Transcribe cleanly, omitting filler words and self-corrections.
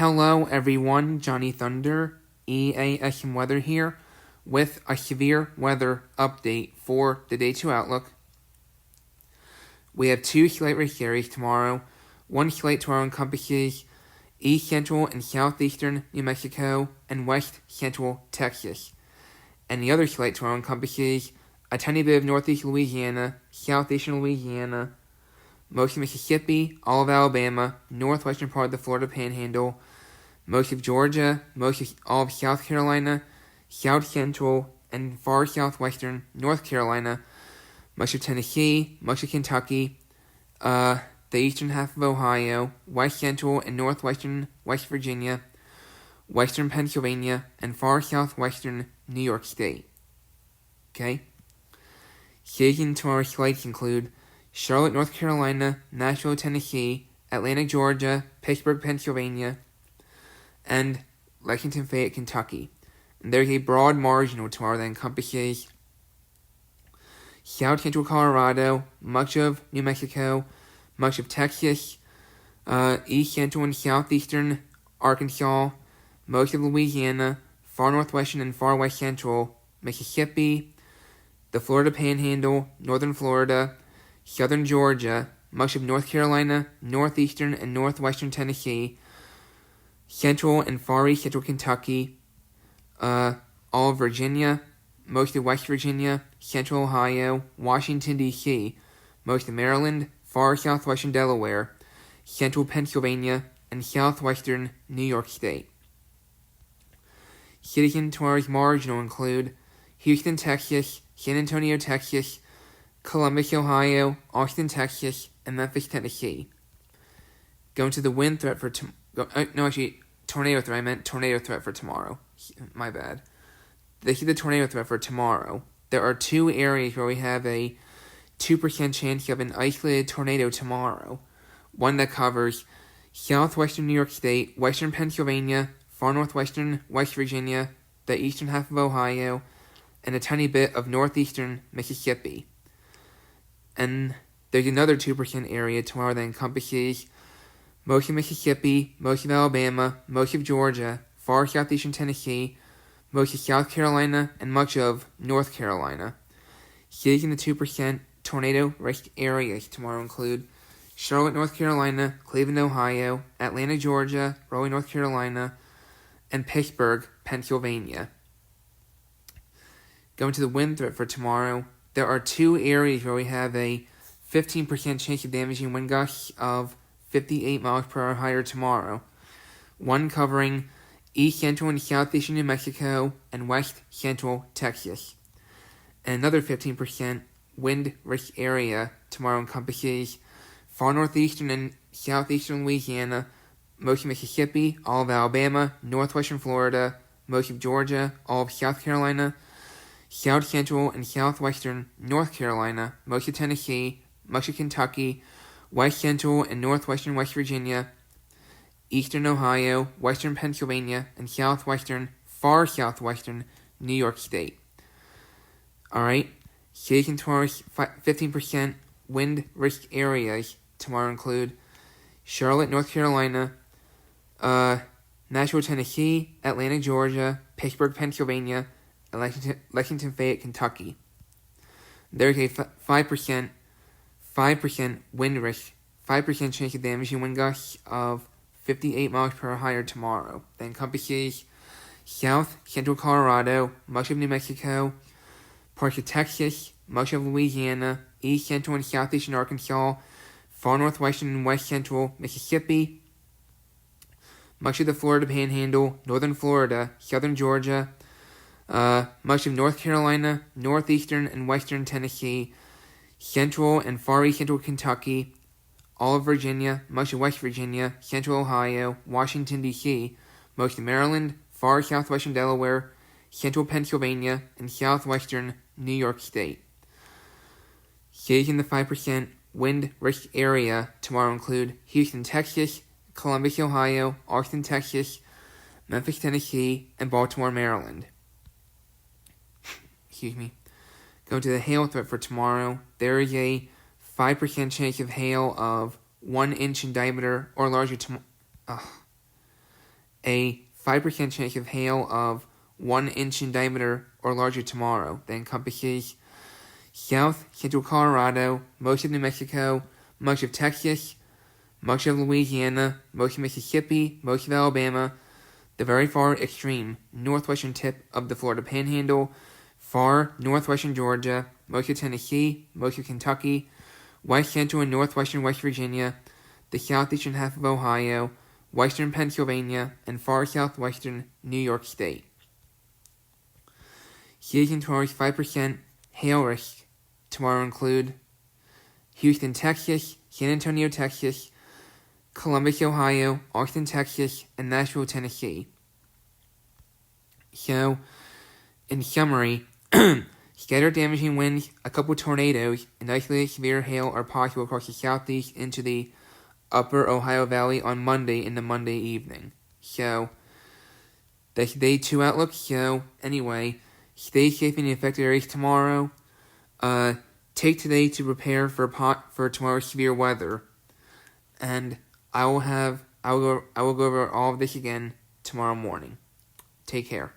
Hello everyone, Johnny Thunder, EAS&Weather here with a severe weather update for the Day 2 outlook. We have 2 slight risk areas tomorrow. One slight tomorrow encompasses east central and southeastern New Mexico and west central Texas. And the other slight tomorrow encompasses a tiny bit of northeast Louisiana, southeastern Louisiana, most of Mississippi, all of Alabama, northwestern part of the Florida Panhandle, most of Georgia, most of all of South Carolina, south central and far southwestern North Carolina, much of Tennessee, much of Kentucky, the eastern half of Ohio, west central and northwestern West Virginia, western Pennsylvania, and far southwestern New York State. Okay? Cities in tomorrow's slights include Charlotte, North Carolina, Nashville, Tennessee, Atlanta, Georgia, Pittsburgh, Pennsylvania, and Lexington, Fayette, Kentucky. And there's a broad marginal tomorrow that encompasses South Central Colorado, much of New Mexico, much of Texas, East Central and Southeastern Arkansas, most of Louisiana, far northwestern and far west central Mississippi, the Florida Panhandle, northern Florida, southern Georgia, much of North Carolina, northeastern and northwestern Tennessee, central and far east central Kentucky, all of Virginia, most of West Virginia, central Ohio, Washington, D.C., most of Maryland, far southwestern Delaware, central Pennsylvania, and southwestern New York State. Cities in tomorrow's marginal include Houston, Texas, San Antonio, Texas, Columbus, Ohio, Austin, Texas, and Memphis, Tennessee. Going to the wind threat for tornado threat. I meant tornado threat for tomorrow. My bad. This is the tornado threat for tomorrow. There are 2 areas where we have a 2% chance of an isolated tornado tomorrow. One that covers southwestern New York State, western Pennsylvania, far northwestern West Virginia, the eastern half of Ohio, and a tiny bit of northeastern Mississippi. And there's another 2% area tomorrow that encompasses most of Mississippi, most of Alabama, most of Georgia, far southeastern Tennessee, most of South Carolina, and much of North Carolina. Cities in the 2% tornado risk areas tomorrow include Charlotte, North Carolina, Cleveland, Ohio, Atlanta, Georgia, Raleigh, North Carolina, and Pittsburgh, Pennsylvania. Going to the wind threat for tomorrow, there are 2 areas where we have a 15% chance of damaging wind gusts of 58 miles per hour higher tomorrow. One covering east central and southeastern New Mexico and west central Texas. And another 15% wind risk area tomorrow encompasses far northeastern and southeastern Louisiana, most of Mississippi, all of Alabama, northwestern Florida, most of Georgia, all of South Carolina, south central and southwestern North Carolina, most of Tennessee, much of Kentucky, west central and northwestern West Virginia, eastern Ohio, western Pennsylvania, and far southwestern New York State. Alright, cities in tomorrow's 15% wind risk areas tomorrow include Charlotte, North Carolina, Nashville, Tennessee, Atlanta, Georgia, Pittsburgh, Pennsylvania, and Lexington, Fayette, Kentucky. There's a 5% wind risk, 5% chance of damaging wind gusts of 58 miles per hour higher tomorrow. That encompasses south central Colorado, much of New Mexico, parts of Texas, much of Louisiana, east central and southeastern Arkansas, far northwestern and west central Mississippi, much of the Florida Panhandle, northern Florida, southern Georgia, much of North Carolina, northeastern and western Tennessee, central and far east central Kentucky, all of Virginia, much of West Virginia, central Ohio, Washington, D.C., most of Maryland, far southwestern Delaware, central Pennsylvania, and southwestern New York State. Cities in the 5% wind risk area tomorrow include Houston, Texas, Columbus, Ohio, Austin, Texas, Memphis, Tennessee, and Baltimore, Maryland. Going to the hail threat for tomorrow, there is a 5% chance of hail of 1 inch in diameter or larger a 5% chance of hail of 1 inch in diameter or larger tomorrow that encompasses south central Colorado, most of New Mexico, much of Texas, much of Louisiana, most of Mississippi, most of Alabama, the very far extreme northwestern tip of the Florida Panhandle, far northwestern Georgia, most of Tennessee, most of Kentucky, west central and northwestern West Virginia, the southeastern half of Ohio, western Pennsylvania, and far southwestern New York State. Season tomorrow's 5% hail risk tomorrow include Houston, Texas, San Antonio, Texas, Columbus, Ohio, Austin, Texas, and Nashville, Tennessee. So, in summary, scattered damaging winds, a couple tornadoes, and isolated severe hail are possible across the southeast into the upper Ohio Valley on Monday in the Monday evening. So, that's day 2 outlook. So, anyway, stay safe in the affected areas tomorrow. Take today to prepare for tomorrow's severe weather. And I will go over all of this again tomorrow morning. Take care.